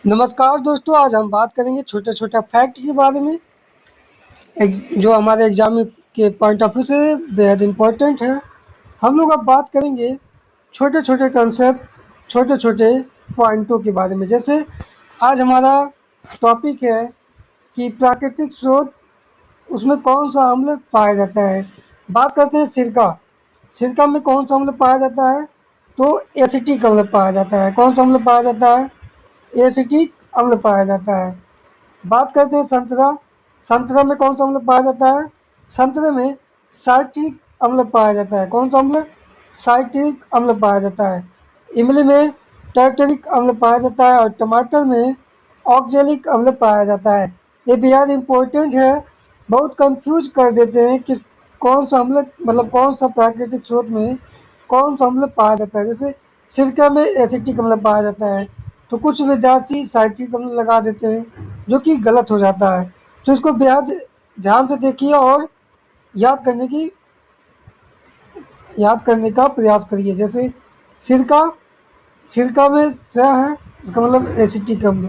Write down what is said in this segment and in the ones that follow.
नमस्कार दोस्तों, आज हम बात करेंगे छोटे छोटे फैक्ट के बारे में जो हमारे एग्जाम के पॉइंट ऑफ व्यू से बेहद इम्पोर्टेंट है। हम लोग अब बात करेंगे छोटे छोटे कंसेप्ट, छोटे छोटे पॉइंटों के बारे में। जैसे आज हमारा टॉपिक है कि प्राकृतिक स्रोत, उसमें कौन सा अम्ल पाया जाता है। बात करते हैं सिरका। सिरका में कौन सा अम्ल पाया जाता है? तो एसिटिक अम्ल पाया जाता है। कौन सा अम्ल पाया जाता है? एसिटिक अम्ल पाया जाता है। बात करते हैं संतरा। संतरा में कौन सा अम्ल पाया जाता है? संतरे में साइट्रिक अम्ल पाया जाता है। कौन सा अम्ल? साइट्रिक अम्ल पाया जाता है। इमली में टार्टरिक अम्ल पाया जाता है और टमाटर में ऑक्जेलिक अम्ल पाया जाता है। ये बेहद इम्पोर्टेंट है, बहुत कंफ्यूज कर देते हैं कि कौन सा अम्ल, मतलब कौन सा प्राकृतिक स्रोत में कौन सा अम्ल पाया जाता है। जैसे सिरका में एसिटिक अम्ल पाया जाता है, तो कुछ विद्यार्थी साइट्रिक अम्ल लगा देते हैं, जो कि गलत हो जाता है। तो इसको बेहद ध्यान से देखिए और याद याद करने का प्रयास करिए। जैसे सिरका, सिरका में स है, इसका मतलब एसिटिक अम्ल।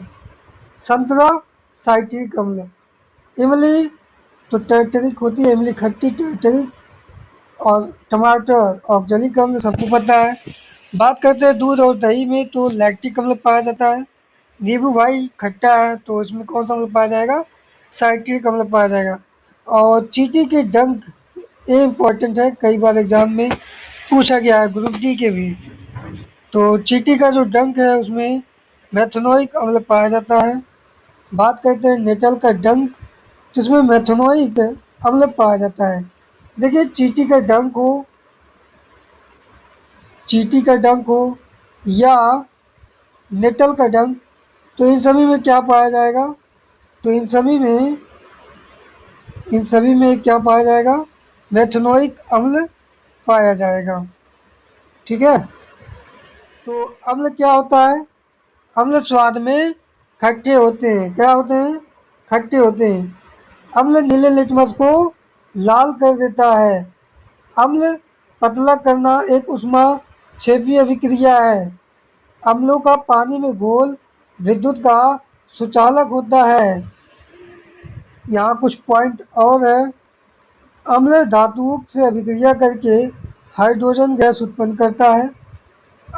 संतरा साइट्रिक अम्ल। इमली तो टर्टरिक होती है, इमली खट्टी टर्टरिक। और टमाटर ऑक्जेलिक अम्ल, सबको पता है। बात करते हैं दूध और दही में, तो लैक्टिक अम्ल पाया जाता है। नींबू भाई खट्टा है, तो इसमें कौन सा अम्ल पाया जाएगा? साइट्रिक अम्ल पाया जाएगा। और चींटी के डंक, ये इम्पोर्टेंट है, कई बार एग्जाम में पूछा गया है, ग्रुप डी के भी। तो चींटी का जो डंक है उसमें मेथनोइक अम्ल पाया जाता है। बात करते हैं नेटल का डंक, जिसमें मेथनोइक अम्ल पाया जाता है। देखिए चींटी का डंक हो या नेटल का डंक, तो इन सभी में क्या पाया जाएगा? तो इन सभी में क्या पाया जाएगा? मेथनोइक अम्ल पाया जाएगा। ठीक है। तो अम्ल क्या होता है? अम्ल स्वाद में खट्टे होते हैं। क्या होते हैं? खट्टे होते हैं। अम्ल नीले लिटमस को लाल कर देता है। अम्ल पतला करना एक ऊष्मा क्षेपीय अभिक्रिया है। अम्लों का पानी में घोल विद्युत का सुचालक होता है। यहाँ कुछ पॉइंट और है। अम्ल धातुओं से अभिक्रिया करके हाइड्रोजन गैस उत्पन्न करता है।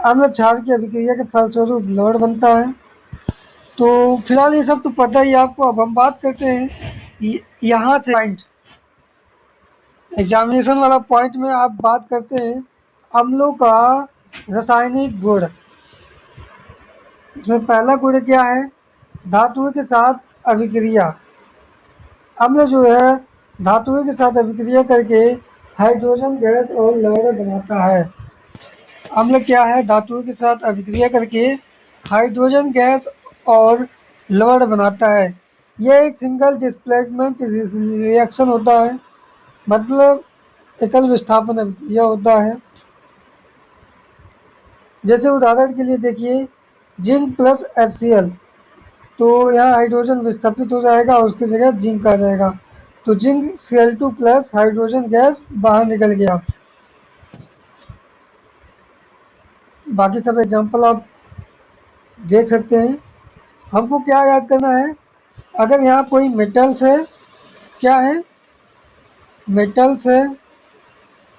अम्ल क्षार की अभिक्रिया के फलस्वरूप लवण बनता है। तो फिलहाल ये सब तो पता ही है आपको। अब हम बात करते हैं यहाँ से पॉइंट, एग्जामिनेशन वाला पॉइंट में आप बात करते हैं अम्लों का रासायनिक गुण। इसमें पहला गुण क्या है? धातुओं के साथ अभिक्रिया। अम्ल जो है धातुओं के साथ अभिक्रिया करके हाइड्रोजन गैस और लवण बनाता है। अम्ल क्या है? धातुओं के साथ अभिक्रिया करके हाइड्रोजन गैस और लवण बनाता है। यह एक सिंगल डिस्प्लेसमेंट रिएक्शन होता है, मतलब एकल विस्थापन अभिक्रिया होता है। जैसे उदाहरण के लिए देखिए, जिंक प्लस HCl, तो यहाँ हाइड्रोजन विस्थापित हो जाएगा और उसकी जगह जिंक आ जाएगा। तो zinc Cl2 plus hydrogen gas बाहर निकल गया। बाकी सब एग्जाम्पल आप देख सकते हैं। हमको क्या याद करना है? अगर यहाँ कोई मेटल्स है, क्या है? मेटल्स है,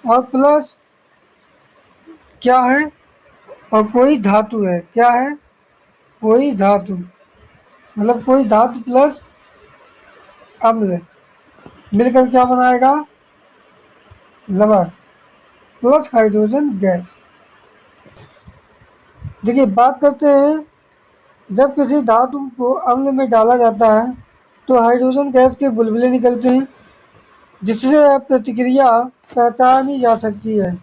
और प्लस क्या है? और कोई धातु है। क्या है? कोई धातु, मतलब कोई धातु प्लस अम्ल मिलकर क्या बनाएगा? लवण प्लस हाइड्रोजन गैस। देखिए, बात करते हैं जब किसी धातु को अम्ल में डाला जाता है तो हाइड्रोजन गैस के बुलबुले निकलते हैं, जिससे प्रतिक्रिया पहचानी जा सकती है।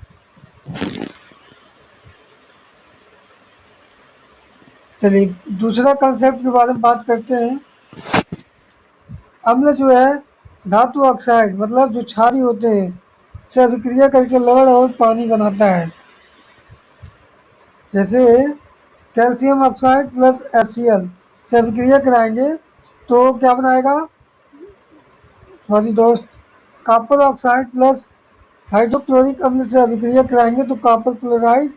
चलिए दूसरा कंसेप्ट के बारे में बात करते हैं। अम्ल जो है धातु ऑक्साइड, मतलब जो क्षारीय होते हैं, से अभिक्रिया करके लवण और पानी बनाता है। जैसे कैल्शियम ऑक्साइड प्लस HCl से अभिक्रिया कराएंगे तो क्या बनाएगा? सॉरी दोस्त, कॉपर ऑक्साइड प्लस हाइड्रोक्लोरिक अम्ल से अभिक्रिया कराएंगे तो कॉपर क्लोराइड